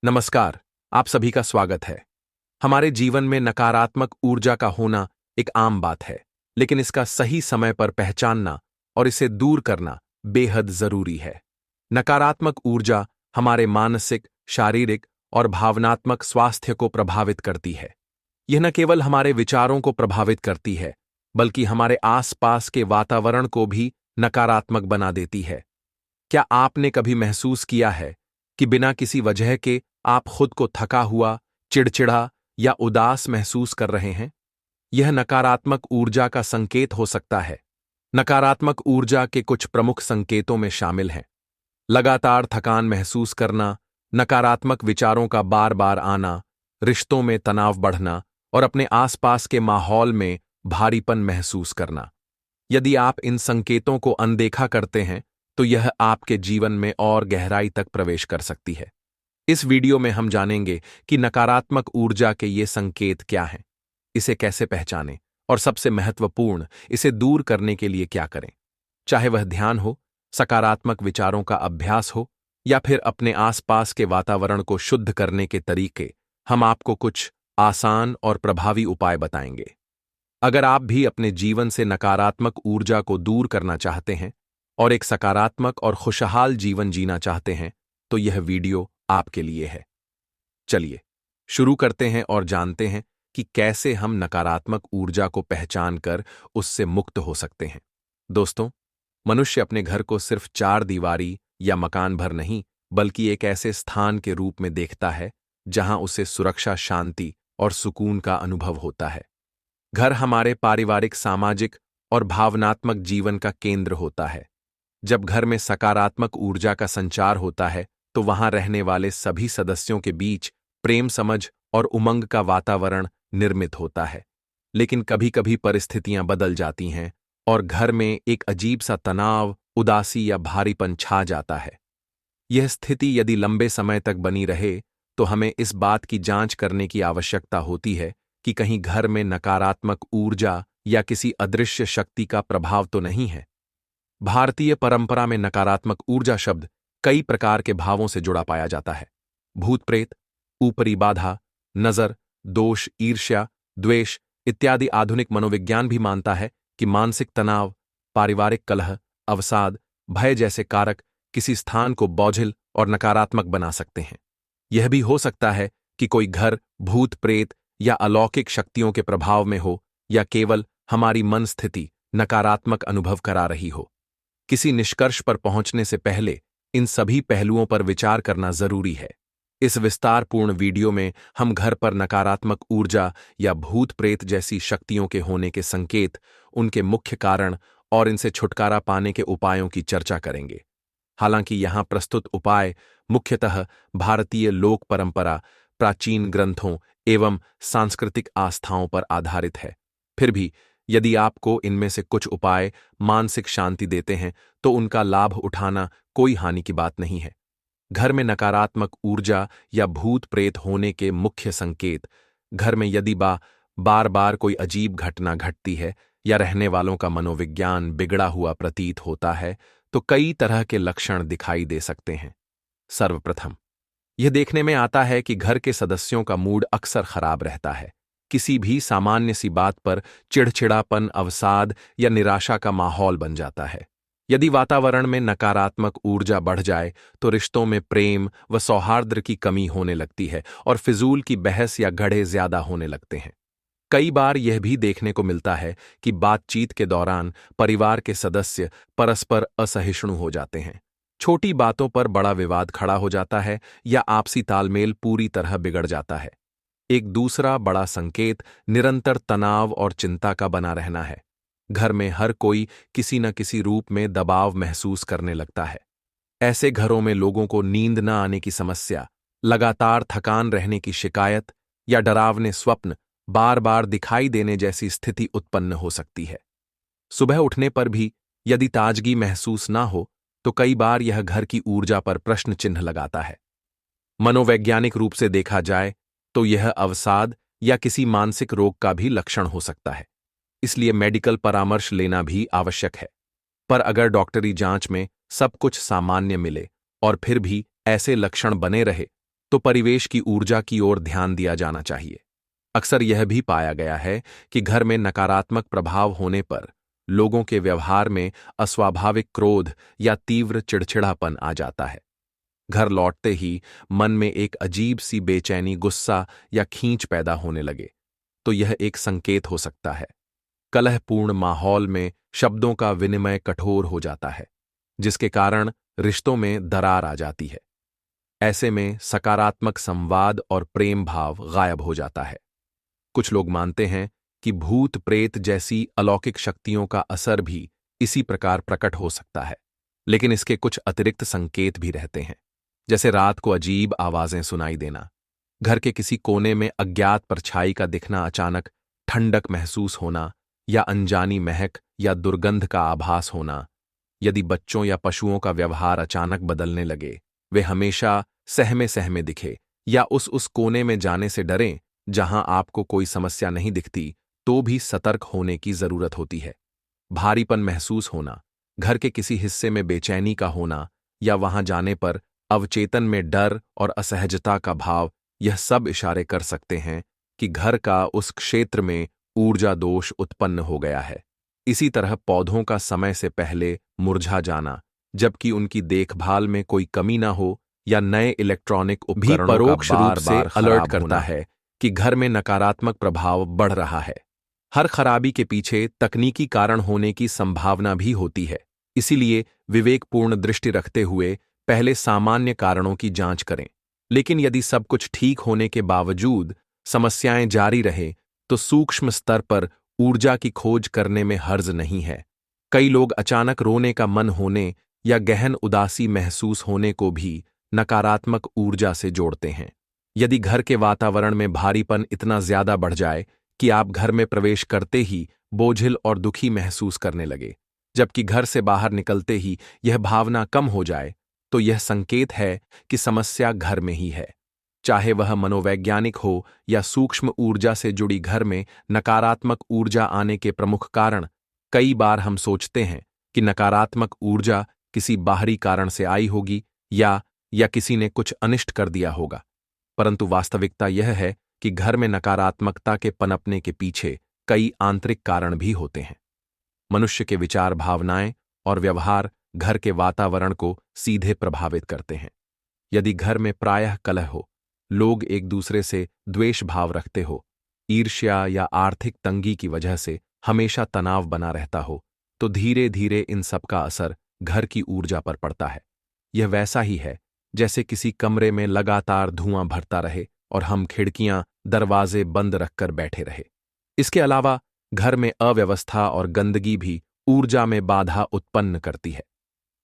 नमस्कार। आप सभी का स्वागत है। हमारे जीवन में नकारात्मक ऊर्जा का होना एक आम बात है, लेकिन इसका सही समय पर पहचानना और इसे दूर करना बेहद जरूरी है। नकारात्मक ऊर्जा हमारे मानसिक, शारीरिक और भावनात्मक स्वास्थ्य को प्रभावित करती है। यह न केवल हमारे विचारों को प्रभावित करती है, बल्कि हमारे आसपास के वातावरण को भी नकारात्मक बना देती है। क्या आपने कभी महसूस किया है कि बिना किसी वजह के आप खुद को थका हुआ, चिड़चिड़ा या उदास महसूस कर रहे हैं? यह नकारात्मक ऊर्जा का संकेत हो सकता है। नकारात्मक ऊर्जा के कुछ प्रमुख संकेतों में शामिल हैं: लगातार थकान महसूस करना, नकारात्मक विचारों का बार बार आना, रिश्तों में तनाव बढ़ना और अपने आसपास के माहौल में भारीपन महसूस करना। यदि आप इन संकेतों को अनदेखा करते हैं, तो यह आपके जीवन में और गहराई तक प्रवेश कर सकती है। इस वीडियो में हम जानेंगे कि नकारात्मक ऊर्जा के ये संकेत क्या हैं, इसे कैसे पहचानें और सबसे महत्वपूर्ण, इसे दूर करने के लिए क्या करें। चाहे वह ध्यान हो, सकारात्मक विचारों का अभ्यास हो या फिर अपने आसपास के वातावरण को शुद्ध करने के तरीके, हम आपको कुछ आसान और प्रभावी उपाय बताएंगे। अगर आप भी अपने जीवन से नकारात्मक ऊर्जा को दूर करना चाहते हैं और एक सकारात्मक और खुशहाल जीवन जीना चाहते हैं, तो यह वीडियो आपके लिए है। चलिए शुरू करते हैं और जानते हैं कि कैसे हम नकारात्मक ऊर्जा को पहचान कर उससे मुक्त हो सकते हैं। दोस्तों, मनुष्य अपने घर को सिर्फ चार दीवारी या मकान भर नहीं, बल्कि एक ऐसे स्थान के रूप में देखता है जहां उसे सुरक्षा, शांति और सुकून का अनुभव होता है। घर हमारे पारिवारिक, सामाजिक और भावनात्मक जीवन का केंद्र होता है। जब घर में सकारात्मक ऊर्जा का संचार होता है, तो वहां रहने वाले सभी सदस्यों के बीच प्रेम, समझ और उमंग का वातावरण निर्मित होता है। लेकिन कभी-कभी परिस्थितियां बदल जाती हैं और घर में एक अजीब सा तनाव, उदासी या भारीपन छा जाता है। यह स्थिति यदि लंबे समय तक बनी रहे, तो हमें इस बात की जांच करने की आवश्यकता होती है कि कहीं घर में नकारात्मक ऊर्जा या किसी अदृश्य शक्ति का प्रभाव तो नहीं है। भारतीय परंपरा में नकारात्मक ऊर्जा शब्द कई प्रकार के भावों से जुड़ा पाया जाता है। भूत प्रेत, ऊपरी बाधा, नजर, दोष, ईर्ष्या, द्वेष इत्यादि। आधुनिक मनोविज्ञान भी मानता है कि मानसिक तनाव, पारिवारिक कलह, अवसाद, भय जैसे कारक किसी स्थान को बोझिल और नकारात्मक बना सकते हैं। यह भी हो सकता है कि कोई घर भूत प्रेत या अलौकिक शक्तियों के प्रभाव में हो, या केवल हमारी मन स्थिति नकारात्मक अनुभव करा रही हो। किसी निष्कर्ष पर पहुंचने से पहले इन सभी पहलुओं पर विचार करना जरूरी है। इस विस्तारपूर्ण वीडियो में हम घर पर नकारात्मक ऊर्जा या भूत प्रेत जैसी शक्तियों के होने के संकेत, उनके मुख्य कारण और इनसे छुटकारा पाने के उपायों की चर्चा करेंगे। हालांकि यहां प्रस्तुत उपाय मुख्यतः भारतीय लोक परंपरा, प्राचीन ग्रंथों एवं सांस्कृतिक आस्थाओं पर आधारित है, फिर भी यदि आपको इनमें से कुछ उपाय मानसिक शांति देते हैं, तो उनका लाभ उठाना कोई हानि की बात नहीं है। घर में नकारात्मक ऊर्जा या भूत प्रेत होने के मुख्य संकेत: घर में यदि बार बार कोई अजीब घटना घटती है या रहने वालों का मनोविज्ञान बिगड़ा हुआ प्रतीत होता है, तो कई तरह के लक्षण दिखाई दे सकते हैं। सर्वप्रथम, यह देखने में आता है कि घर के सदस्यों का मूड अक्सर खराब रहता है। किसी भी सामान्य सी बात पर चिड़चिड़ापन, अवसाद या निराशा का माहौल बन जाता है। यदि वातावरण में नकारात्मक ऊर्जा बढ़ जाए, तो रिश्तों में प्रेम व सौहार्द की कमी होने लगती है और फिजूल की बहस या झगड़े ज्यादा होने लगते हैं। कई बार यह भी देखने को मिलता है कि बातचीत के दौरान परिवार के सदस्य परस्पर असहिष्णु हो जाते हैं। छोटी बातों पर बड़ा विवाद खड़ा हो जाता है या आपसी तालमेल पूरी तरह बिगड़ जाता है। एक दूसरा बड़ा संकेत निरंतर तनाव और चिंता का बना रहना है। घर में हर कोई किसी न किसी रूप में दबाव महसूस करने लगता है। ऐसे घरों में लोगों को नींद न आने की समस्या, लगातार थकान रहने की शिकायत या डरावने स्वप्न बार बार दिखाई देने जैसी स्थिति उत्पन्न हो सकती है। सुबह उठने पर भी यदि ताजगी महसूस ना हो, तो कई बार यह घर की ऊर्जा पर प्रश्न चिन्ह लगाता है। मनोवैज्ञानिक रूप से देखा जाए तो यह अवसाद या किसी मानसिक रोग का भी लक्षण हो सकता है, इसलिए मेडिकल परामर्श लेना भी आवश्यक है। पर अगर डॉक्टरी जांच में सब कुछ सामान्य मिले और फिर भी ऐसे लक्षण बने रहे, तो परिवेश की ऊर्जा की ओर ध्यान दिया जाना चाहिए। अक्सर यह भी पाया गया है कि घर में नकारात्मक प्रभाव होने पर लोगों के व्यवहार में अस्वाभाविक क्रोध या तीव्र चिड़चिड़ापन आ जाता है। घर लौटते ही मन में एक अजीब सी बेचैनी, गुस्सा या खींच पैदा होने लगे तो यह एक संकेत हो सकता है। कलहपूर्ण माहौल में शब्दों का विनिमय कठोर हो जाता है, जिसके कारण रिश्तों में दरार आ जाती है। ऐसे में सकारात्मक संवाद और प्रेम भाव गायब हो जाता है। कुछ लोग मानते हैं कि भूत प्रेत जैसी अलौकिक शक्तियों का असर भी इसी प्रकार प्रकट हो सकता है, लेकिन इसके कुछ अतिरिक्त संकेत भी रहते हैं, जैसे रात को अजीब आवाजें सुनाई देना, घर के किसी कोने में अज्ञात परछाई का दिखना, अचानक ठंडक महसूस होना या अनजानी महक या दुर्गंध का आभास होना। यदि बच्चों या पशुओं का व्यवहार अचानक बदलने लगे, वे हमेशा सहमे सहमे दिखे या उस कोने में जाने से डरें जहां आपको कोई समस्या नहीं दिखती, तो भी सतर्क होने की जरूरत होती है। भारीपन महसूस होना, घर के किसी हिस्से में बेचैनी का होना या वहां जाने पर अवचेतन में डर और असहजता का भाव, यह सब इशारे कर सकते हैं कि घर का उस क्षेत्र में ऊर्जा दोष उत्पन्न हो गया है। इसी तरह पौधों का समय से पहले मुरझा जाना, जबकि उनकी देखभाल में कोई कमी ना हो, या नए इलेक्ट्रॉनिक उपकरणों का परोक्ष रूप बार से बार अलर्ट अलर्ट करता करता है कि घर में नकारात्मक प्रभाव बढ़ रहा है। हर खराबी के पीछे तकनीकी कारण होने की संभावना भी होती है, इसीलिए विवेकपूर्ण दृष्टि रखते हुए पहले सामान्य कारणों की जांच करें। लेकिन यदि सब कुछ ठीक होने के बावजूद समस्याएं जारी रहे, तो सूक्ष्म स्तर पर ऊर्जा की खोज करने में हर्ज नहीं है। कई लोग अचानक रोने का मन होने या गहन उदासी महसूस होने को भी नकारात्मक ऊर्जा से जोड़ते हैं। यदि घर के वातावरण में भारीपन इतना ज्यादा बढ़ जाए कि आप घर में प्रवेश करते ही बोझिल और दुखी महसूस करने लगे, जबकि घर से बाहर निकलते ही यह भावना कम हो जाए, तो यह संकेत है कि समस्या घर में ही है। चाहे वह मनोवैज्ञानिक हो या सूक्ष्म ऊर्जा से जुड़ी, घर में नकारात्मक ऊर्जा आने के प्रमुख कारण, कई बार हम सोचते हैं कि नकारात्मक ऊर्जा किसी बाहरी कारण से आई होगी या किसी ने कुछ अनिष्ट कर दिया होगा, परंतु वास्तविकता यह है कि घर में नकारात्मकता के पनपने के पीछे कई आंतरिक कारण भी होते हैं। मनुष्य के विचार, भावनाएं और व्यवहार घर के वातावरण को सीधे प्रभावित करते हैं। यदि घर में प्रायः कलह हो, लोग एक दूसरे से द्वेष भाव रखते हो, ईर्ष्या या आर्थिक तंगी की वजह से हमेशा तनाव बना रहता हो, तो धीरे धीरे इन सब का असर घर की ऊर्जा पर पड़ता है। यह वैसा ही है जैसे किसी कमरे में लगातार धुआं भरता रहे और हम खिड़कियां, दरवाजे बंद रखकर बैठे रहे। इसके अलावा घर में अव्यवस्था और गंदगी भी ऊर्जा में बाधा उत्पन्न करती है।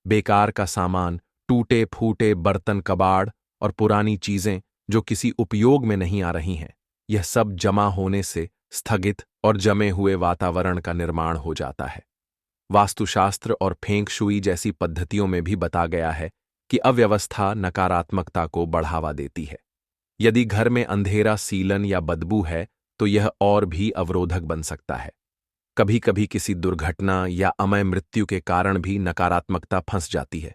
बेकार का सामान, टूटे फूटे बर्तन, कबाड़ और पुरानी चीजें जो किसी उपयोग में नहीं आ रही हैं, यह सब जमा होने से स्थगित और जमे हुए वातावरण का निर्माण हो जाता है। वास्तुशास्त्र और फेंग शुई जैसी पद्धतियों में भी बता गया है कि अव्यवस्था नकारात्मकता को बढ़ावा देती है। यदि घर में अंधेरा, सीलन या बदबू है, तो यह और भी अवरोधक बन सकता है। कभी कभी किसी दुर्घटना या अमय मृत्यु के कारण भी नकारात्मकता फंस जाती है।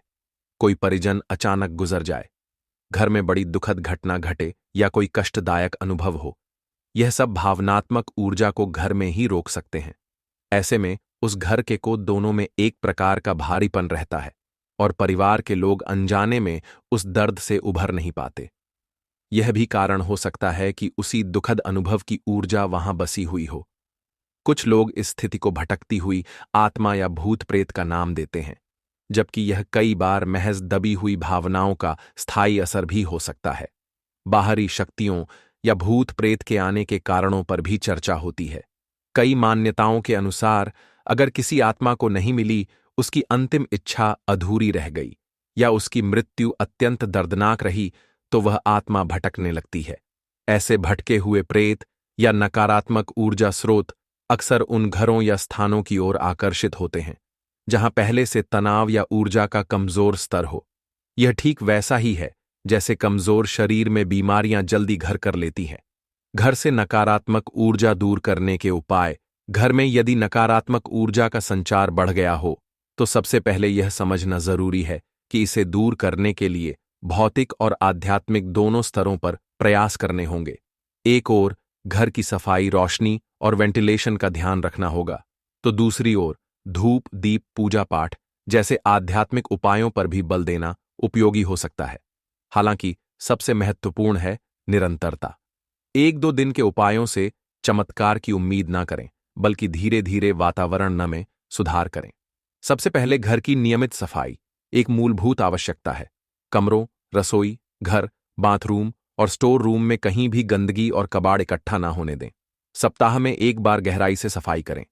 कोई परिजन अचानक गुजर जाए, घर में बड़ी दुखद घटना घटे या कोई कष्टदायक अनुभव हो, यह सब भावनात्मक ऊर्जा को घर में ही रोक सकते हैं। ऐसे में उस घर के को दोनों में एक प्रकार का भारीपन रहता है और परिवार के लोग अनजाने में उस दर्द से उभर नहीं पाते। यह भी कारण हो सकता है कि उसी दुखद अनुभव की ऊर्जा वहां बसी हुई हो। कुछ लोग इस स्थिति को भटकती हुई आत्मा या भूत प्रेत का नाम देते हैं, जबकि यह कई बार महज दबी हुई भावनाओं का स्थायी असर भी हो सकता है। बाहरी शक्तियों या भूत प्रेत के आने के कारणों पर भी चर्चा होती है। कई मान्यताओं के अनुसार अगर किसी आत्मा को नहीं मिली, उसकी अंतिम इच्छा अधूरी रह गई या उसकी मृत्यु अत्यंत दर्दनाक रही, तो वह आत्मा भटकने लगती है। ऐसे भटके हुए प्रेत या नकारात्मक ऊर्जा स्रोत अक्सर उन घरों या स्थानों की ओर आकर्षित होते हैं जहां पहले से तनाव या ऊर्जा का कमजोर स्तर हो। यह ठीक वैसा ही है जैसे कमजोर शरीर में बीमारियां जल्दी घर कर लेती हैं। घर से नकारात्मक ऊर्जा दूर करने के उपाय। घर में यदि नकारात्मक ऊर्जा का संचार बढ़ गया हो, तो सबसे पहले यह समझना जरूरी है कि इसे दूर करने के लिए भौतिक और आध्यात्मिक दोनों स्तरों पर प्रयास करने होंगे। एक ओर घर की सफाई, रोशनी और वेंटिलेशन का ध्यान रखना होगा, तो दूसरी ओर धूप, दीप, पूजा पाठ जैसे आध्यात्मिक उपायों पर भी बल देना उपयोगी हो सकता है। हालांकि सबसे महत्वपूर्ण है निरंतरता। एक दो दिन के उपायों से चमत्कार की उम्मीद ना करें, बल्कि धीरे धीरे वातावरण में सुधार करें। सबसे पहले घर की नियमित सफाई एक मूलभूत आवश्यकता है। कमरों, रसोई घर, बाथरूम और स्टोर रूम में कहीं भी गंदगी और कबाड़ इकट्ठा ना होने दें। सप्ताह में एक बार गहराई से सफाई करें।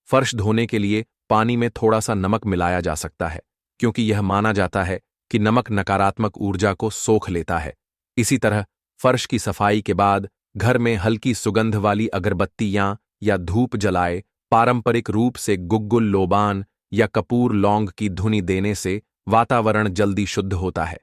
फर्श धोने के लिए पानी में थोड़ा सा नमक मिलाया जा सकता है, क्योंकि यह माना जाता है कि नमक नकारात्मक ऊर्जा को सोख लेता है। इसी तरह फर्श की सफाई के बाद घर में हल्की सुगंध वाली अगरबत्तियां या धूप जलाए पारंपरिक रूप से गुग्गुल, लोबान या कपूर, लौंग की धुनी देने से वातावरण जल्दी शुद्ध होता है।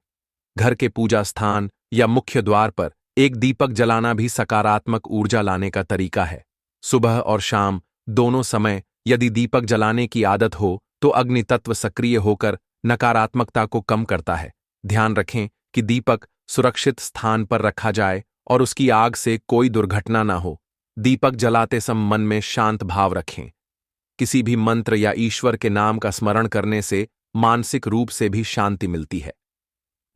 घर के पूजा स्थान या मुख्य द्वार पर एक दीपक जलाना भी सकारात्मक ऊर्जा लाने का तरीका है। सुबह और शाम दोनों समय यदि दीपक जलाने की आदत हो तो अग्नि तत्व सक्रिय होकर नकारात्मकता को कम करता है। ध्यान रखें कि दीपक सुरक्षित स्थान पर रखा जाए और उसकी आग से कोई दुर्घटना ना हो। दीपक जलाते समय मन में शांत भाव रखें। किसी भी मंत्र या ईश्वर के नाम का स्मरण करने से मानसिक रूप से भी शांति मिलती है।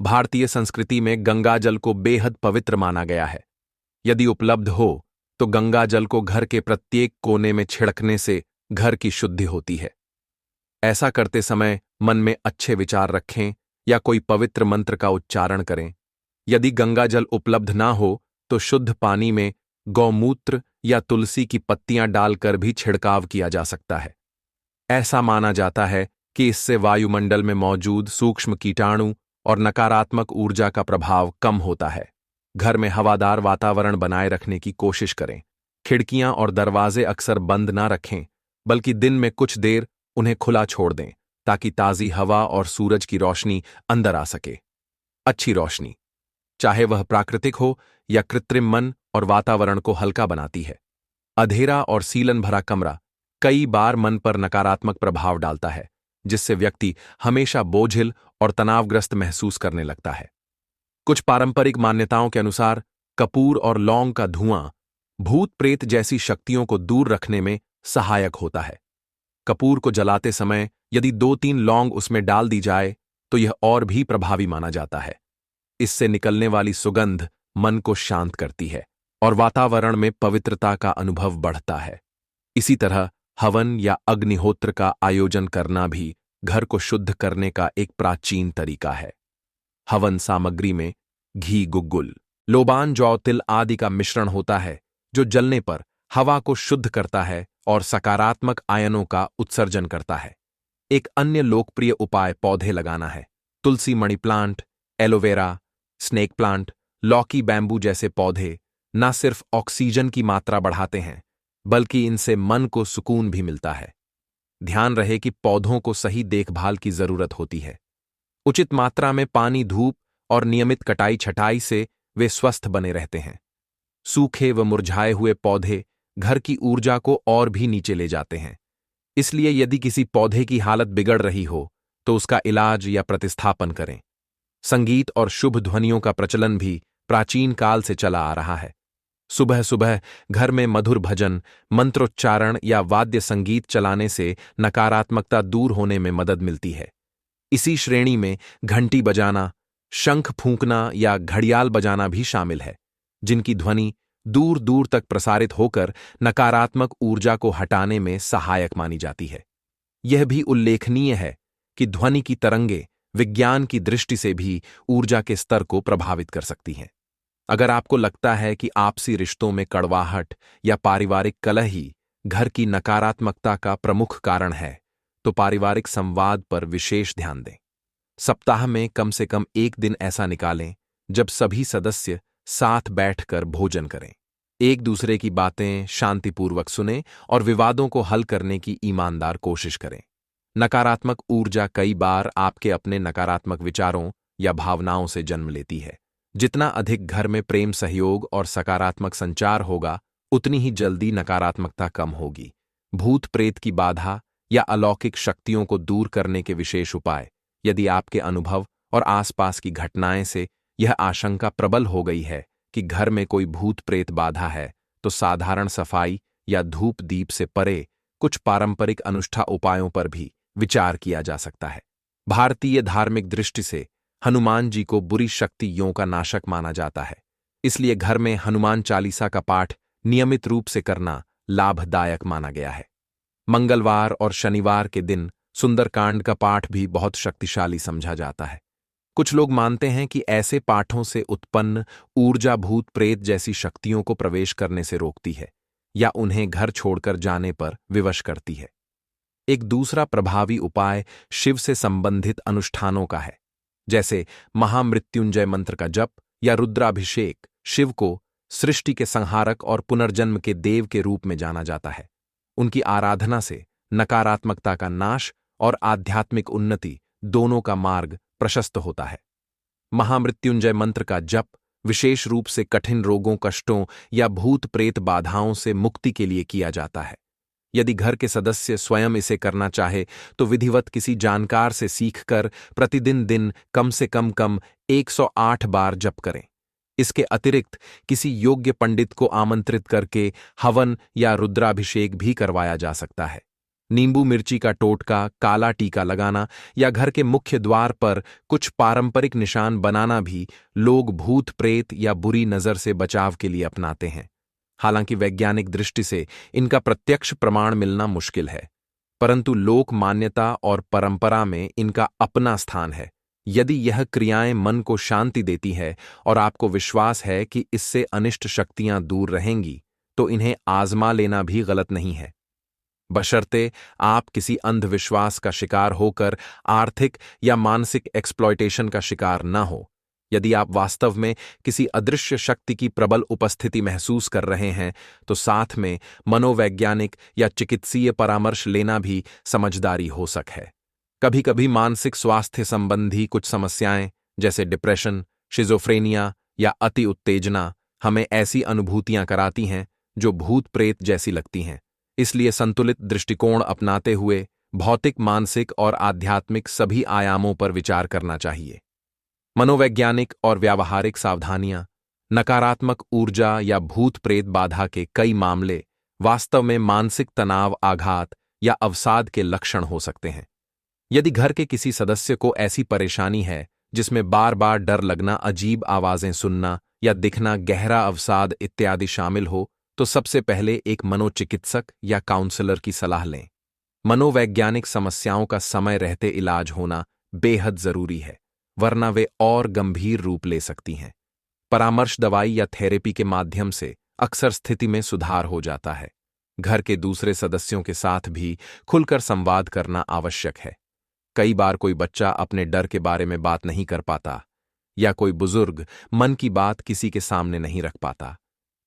भारतीय संस्कृति में गंगा जल को बेहद पवित्र माना गया है। यदि उपलब्ध हो तो गंगा जल को घर के प्रत्येक कोने में छिड़कने से घर की शुद्धि होती है। ऐसा करते समय मन में अच्छे विचार रखें या कोई पवित्र मंत्र का उच्चारण करें। यदि गंगा जल उपलब्ध ना हो तो शुद्ध पानी में गौमूत्र या तुलसी की पत्तियां डालकर भी छिड़काव किया जा सकता है। ऐसा माना जाता है कि इससे वायुमंडल में मौजूद सूक्ष्म कीटाणु और नकारात्मक ऊर्जा का प्रभाव कम होता है। घर में हवादार वातावरण बनाए रखने की कोशिश करें। खिड़कियां और दरवाजे अक्सर बंद ना रखें, बल्कि दिन में कुछ देर उन्हें खुला छोड़ दें, ताकि ताज़ी हवा और सूरज की रोशनी अंदर आ सके। अच्छी रोशनी, चाहे वह प्राकृतिक हो या कृत्रिम, मन और वातावरण को हल्का बनाती है। अंधेरा और सीलन भरा कमरा कई बार मन पर नकारात्मक प्रभाव डालता है, जिससे व्यक्ति हमेशा बोझिल और तनावग्रस्त महसूस करने लगता है। कुछ पारंपरिक मान्यताओं के अनुसार कपूर और लौंग का धुआं भूत प्रेत जैसी शक्तियों को दूर रखने में सहायक होता है। कपूर को जलाते समय यदि 2-3 लौंग उसमें डाल दी जाए तो यह और भी प्रभावी माना जाता है। इससे निकलने वाली सुगंध मन को शांत करती है और वातावरण में पवित्रता का अनुभव बढ़ता है। इसी तरह हवन या अग्निहोत्र का आयोजन करना भी घर को शुद्ध करने का एक प्राचीन तरीका है। हवन सामग्री में घी, गुग्गुल, लोबान, जौ, तिल आदि का मिश्रण होता है, जो जलने पर हवा को शुद्ध करता है और सकारात्मक आयनों का उत्सर्जन करता है। एक अन्य लोकप्रिय उपाय पौधे लगाना है। तुलसी, money plant, aloe vera, snake plant, लौकी, बैम्बू जैसे पौधे न सिर्फ ऑक्सीजन की मात्रा बढ़ाते हैं, बल्कि इनसे मन को सुकून भी मिलता है। ध्यान रहे कि पौधों को सही देखभाल की जरूरत होती है। उचित मात्रा में पानी, धूप और नियमित कटाई छटाई से वे स्वस्थ बने रहते हैं। सूखे व मुरझाए हुए पौधे घर की ऊर्जा को और भी नीचे ले जाते हैं। इसलिए यदि किसी पौधे की हालत बिगड़ रही हो तो उसका इलाज या प्रतिस्थापन करें। संगीत और शुभ ध्वनियों का प्रचलन भी प्राचीन काल से चला आ रहा है। सुबह सुबह घर में मधुर भजन, मंत्रोच्चारण या वाद्य संगीत चलाने से नकारात्मकता दूर होने में मदद मिलती है। इसी श्रेणी में घंटी बजाना, शंख फूंकना या घड़ियाल बजाना भी शामिल है, जिनकी ध्वनि दूर दूर तक प्रसारित होकर नकारात्मक ऊर्जा को हटाने में सहायक मानी जाती है। यह भी उल्लेखनीय है कि ध्वनि की तरंगे विज्ञान की दृष्टि से भी ऊर्जा के स्तर को प्रभावित कर सकती हैं। अगर आपको लगता है कि आपसी रिश्तों में कड़वाहट या पारिवारिक कलह ही घर की नकारात्मकता का प्रमुख कारण है, तो पारिवारिक संवाद पर विशेष ध्यान दें। सप्ताह में कम से कम एक दिन ऐसा निकालें जब सभी सदस्य साथ बैठकर भोजन करें, एक दूसरे की बातें शांतिपूर्वक सुनें और विवादों को हल करने की ईमानदार कोशिश करें। नकारात्मक ऊर्जा कई बार आपके अपने नकारात्मक विचारों या भावनाओं से जन्म लेती है। जितना अधिक घर में प्रेम, सहयोग और सकारात्मक संचार होगा, उतनी ही जल्दी नकारात्मकता कम होगी। भूत प्रेत की बाधा या अलौकिक शक्तियों को दूर करने के विशेष उपाय, यदि आपके अनुभव और आसपास की घटनाएं से यह आशंका प्रबल हो गई है कि घर में कोई भूत प्रेत बाधा है, तो साधारण सफाई या धूप दीप से परे कुछ पारंपरिक अनुष्ठा उपायों पर भी विचार किया जा सकता है। भारतीय धार्मिक दृष्टि से हनुमान जी को बुरी शक्तियों का नाशक माना जाता है, इसलिए घर में हनुमान चालीसा का पाठ नियमित रूप से करना लाभदायक माना गया है। मंगलवार और शनिवार के दिन सुंदरकांड का पाठ भी बहुत शक्तिशाली समझा जाता है। कुछ लोग मानते हैं कि ऐसे पाठों से उत्पन्न ऊर्जा भूत प्रेत जैसी शक्तियों को प्रवेश करने से रोकती है या उन्हें घर छोड़कर जाने पर विवश करती है। एक दूसरा प्रभावी उपाय शिव से संबंधित अनुष्ठानों का है, जैसे महामृत्युंजय मंत्र का जप या रुद्राभिषेक। शिव को सृष्टि के संहारक और पुनर्जन्म के देव के रूप में जाना जाता है। उनकी आराधना से नकारात्मकता का नाश और आध्यात्मिक उन्नति दोनों का मार्ग प्रशस्त होता है। महामृत्युंजय मंत्र का जप विशेष रूप से कठिन रोगों, कष्टों या भूत प्रेत बाधाओं से मुक्ति के लिए किया जाता है। यदि घर के सदस्य स्वयं इसे करना चाहे तो विधिवत किसी जानकार से सीखकर प्रतिदिन कम से कम 108 बार जप करें। इसके अतिरिक्त किसी योग्य पंडित को आमंत्रित करके हवन या रुद्राभिषेक भी करवाया जा सकता है। नींबू मिर्ची का टोटका, काला टीका लगाना या घर के मुख्य द्वार पर कुछ पारंपरिक निशान बनाना भी लोग भूत प्रेत या बुरी नजर से बचाव के लिए अपनाते हैं। हालांकि वैज्ञानिक दृष्टि से इनका प्रत्यक्ष प्रमाण मिलना मुश्किल है, परंतु लोक मान्यता और परंपरा में इनका अपना स्थान है। यदि यह क्रियाएं मन को शांति देती है और आपको विश्वास है कि इससे अनिष्ट शक्तियां दूर रहेंगी, तो इन्हें आजमा लेना भी गलत नहीं है, बशर्ते आप किसी अंधविश्वास का शिकार होकर आर्थिक या मानसिक एक्सप्लॉयटेशन का शिकार न हो। यदि आप वास्तव में किसी अदृश्य शक्ति की प्रबल उपस्थिति महसूस कर रहे हैं, तो साथ में मनोवैज्ञानिक या चिकित्सीय परामर्श लेना भी समझदारी हो सक है। कभी कभी मानसिक स्वास्थ्य संबंधी कुछ समस्याएं, जैसे डिप्रेशन, शिजोफ्रेनिया या अति उत्तेजना, हमें ऐसी अनुभूतियां कराती हैं जो भूत प्रेत जैसी लगती हैं। इसलिए संतुलित दृष्टिकोण अपनाते हुए भौतिक, मानसिक और आध्यात्मिक सभी आयामों पर विचार करना चाहिए। मनोवैज्ञानिक और व्यावहारिक सावधानियां। नकारात्मक ऊर्जा या भूत प्रेत बाधा के कई मामले वास्तव में मानसिक तनाव, आघात या अवसाद के लक्षण हो सकते हैं। यदि घर के किसी सदस्य को ऐसी परेशानी है जिसमें बार बार डर लगना, अजीब आवाजें सुनना या दिखना, गहरा अवसाद इत्यादि शामिल हो, तो सबसे पहले एक मनोचिकित्सक या काउंसलर की सलाह लें। मनोवैज्ञानिक समस्याओं का समय रहते इलाज होना बेहद जरूरी है, वरना वे और गंभीर रूप ले सकती हैं। परामर्श, दवाई या थेरेपी के माध्यम से अक्सर स्थिति में सुधार हो जाता है। घर के दूसरे सदस्यों के साथ भी खुलकर संवाद करना आवश्यक है। कई बार कोई बच्चा अपने डर के बारे में बात नहीं कर पाता या कोई बुजुर्ग मन की बात किसी के सामने नहीं रख पाता।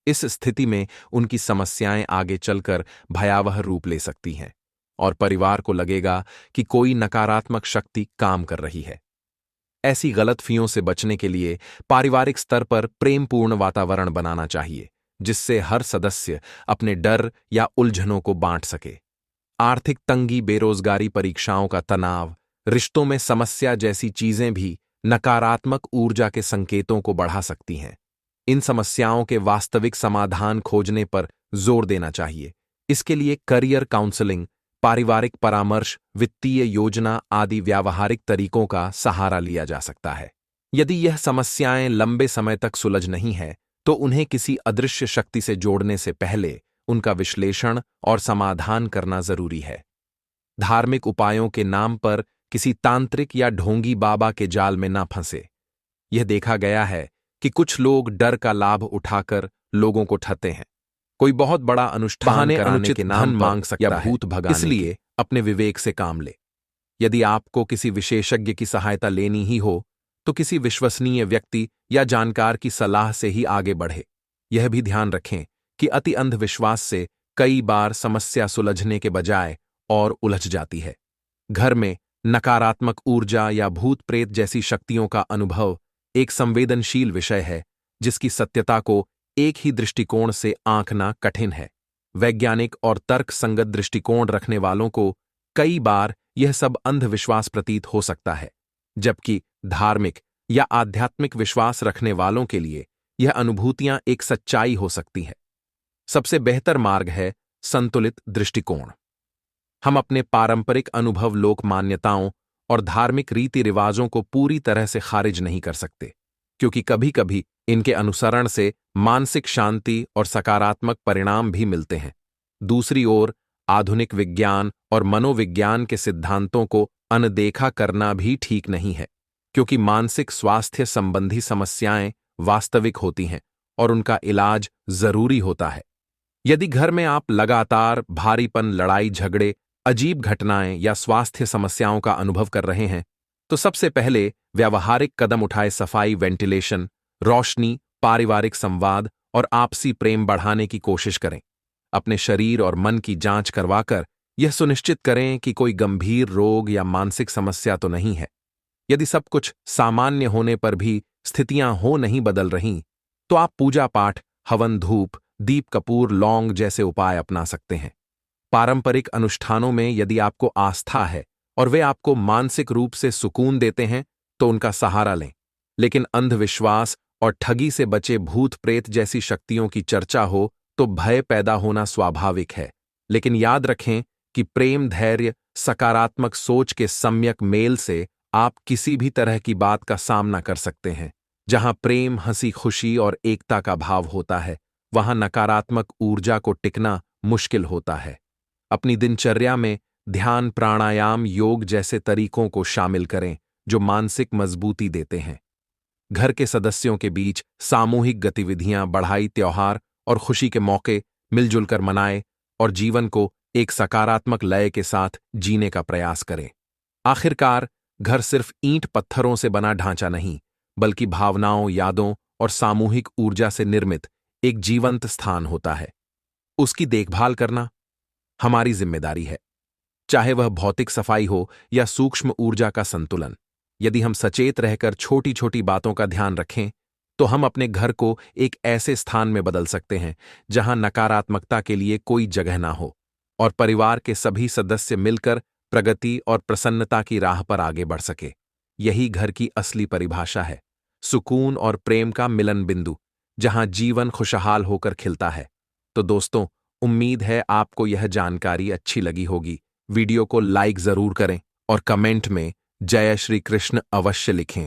इस स्थिति में उनकी समस्याएं आगे चलकर भयावह रूप ले सकती हैं और परिवार को लगेगा कि कोई नकारात्मक शक्ति काम कर रही है। ऐसी गलतफहमियों से बचने के लिए पारिवारिक स्तर पर प्रेमपूर्ण वातावरण बनाना चाहिए, जिससे हर सदस्य अपने डर या उलझनों को बांट सके। आर्थिक तंगी, बेरोजगारी, परीक्षाओं का तनाव, रिश्तों में समस्या जैसी चीजें भी नकारात्मक ऊर्जा के संकेतों को बढ़ा सकती हैं। इन समस्याओं के वास्तविक समाधान खोजने पर जोर देना चाहिए। इसके लिए करियर काउंसलिंग, पारिवारिक परामर्श, वित्तीय योजना आदि व्यावहारिक तरीकों का सहारा लिया जा सकता है। यदि यह समस्याएं लंबे समय तक सुलझ नहीं है, तो उन्हें किसी अदृश्य शक्ति से जोड़ने से पहले उनका विश्लेषण और समाधान करना जरूरी है। धार्मिक उपायों के नाम पर किसी तांत्रिक या ढोंगी बाबा के जाल में न फंसे। यह देखा गया है कि कुछ लोग डर का लाभ उठाकर लोगों को ठगते हैं। कोई बहुत बड़ा अनुष्ठान कराने के नाम मांग सकता है, भूत भगाने, इसलिए अपने विवेक से काम ले। यदि आपको किसी विशेषज्ञ की सहायता लेनी ही हो, तो किसी विश्वसनीय व्यक्ति या जानकार की सलाह से ही आगे बढ़े। यह भी ध्यान रखें कि अति अंधविश्वास से कई बार समस्या सुलझने के बजाय और उलझ जाती है। घर में नकारात्मक ऊर्जा या भूत प्रेत जैसी शक्तियों का अनुभव एक संवेदनशील विषय है, जिसकी सत्यता को एक ही दृष्टिकोण से आंकना कठिन है। वैज्ञानिक और तर्क संगत दृष्टिकोण रखने वालों को कई बार यह सब अंधविश्वास प्रतीत हो सकता है, जबकि धार्मिक या आध्यात्मिक विश्वास रखने वालों के लिए यह अनुभूतियां एक सच्चाई हो सकती है। सबसे बेहतर मार्ग है संतुलित दृष्टिकोण। हम अपने पारंपरिक अनुभव, लोक मान्यताओं और धार्मिक रीति रिवाजों को पूरी तरह से खारिज नहीं कर सकते, क्योंकि कभी कभी इनके अनुसरण से मानसिक शांति और सकारात्मक परिणाम भी मिलते हैं। दूसरी ओर, आधुनिक विज्ञान और मनोविज्ञान के सिद्धांतों को अनदेखा करना भी ठीक नहीं है, क्योंकि मानसिक स्वास्थ्य संबंधी समस्याएं वास्तविक होती हैं और उनका इलाज जरूरी होता है। यदि घर में आप लगातार भारीपन, लड़ाई झगड़े, अजीब घटनाएं या स्वास्थ्य समस्याओं का अनुभव कर रहे हैं, तो सबसे पहले व्यावहारिक कदम उठाए सफाई, वेंटिलेशन, रोशनी, पारिवारिक संवाद और आपसी प्रेम बढ़ाने की कोशिश करें। अपने शरीर और मन की जांच करवाकर यह सुनिश्चित करें कि कोई गंभीर रोग या मानसिक समस्या तो नहीं है। यदि सब कुछ सामान्य होने पर भी स्थितियां हो नहीं बदल रहीं, तो आप पूजा पाठ, हवन, धूप, दीप कपूर, लौंग जैसे उपाय अपना सकते हैं। पारंपरिक अनुष्ठानों में यदि आपको आस्था है और वे आपको मानसिक रूप से सुकून देते हैं, तो उनका सहारा लें। लेकिन अंधविश्वास और ठगी से बचे भूत प्रेत जैसी शक्तियों की चर्चा हो तो भय पैदा होना स्वाभाविक है। लेकिन याद रखें कि प्रेम, धैर्य, सकारात्मक सोच के सम्यक मेल से आप किसी भी तरह की बात का सामना कर सकते हैं। जहां प्रेम, हंसी खुशी और एकता का भाव होता है, वहां नकारात्मक ऊर्जा को टिकना मुश्किल होता है। अपनी दिनचर्या में ध्यान, प्राणायाम, योग जैसे तरीकों को शामिल करें जो मानसिक मजबूती देते हैं। घर के सदस्यों के बीच सामूहिक गतिविधियां, बढ़ाई, त्योहार और खुशी के मौके मिलजुल कर मनाएं और जीवन को एक सकारात्मक लय के साथ जीने का प्रयास करें। आखिरकार, घर सिर्फ ईंट पत्थरों से बना ढांचा नहीं, बल्कि भावनाओं, यादों और सामूहिक ऊर्जा से निर्मित एक जीवंत स्थान होता है। उसकी देखभाल करना हमारी जिम्मेदारी है, चाहे वह भौतिक सफाई हो या सूक्ष्म ऊर्जा का संतुलन। यदि हम सचेत रहकर छोटी छोटी बातों का ध्यान रखें, तो हम अपने घर को एक ऐसे स्थान में बदल सकते हैं जहां नकारात्मकता के लिए कोई जगह ना हो और परिवार के सभी सदस्य मिलकर प्रगति और प्रसन्नता की राह पर आगे बढ़ सके। यही घर की असली परिभाषा है, सुकून और प्रेम का मिलन बिंदु, जहां जीवन खुशहाल होकर खिलता है। तो दोस्तों, उम्मीद है आपको यह जानकारी अच्छी लगी होगी। वीडियो को लाइक जरूर करें और कमेंट में जय श्री कृष्ण अवश्य लिखें।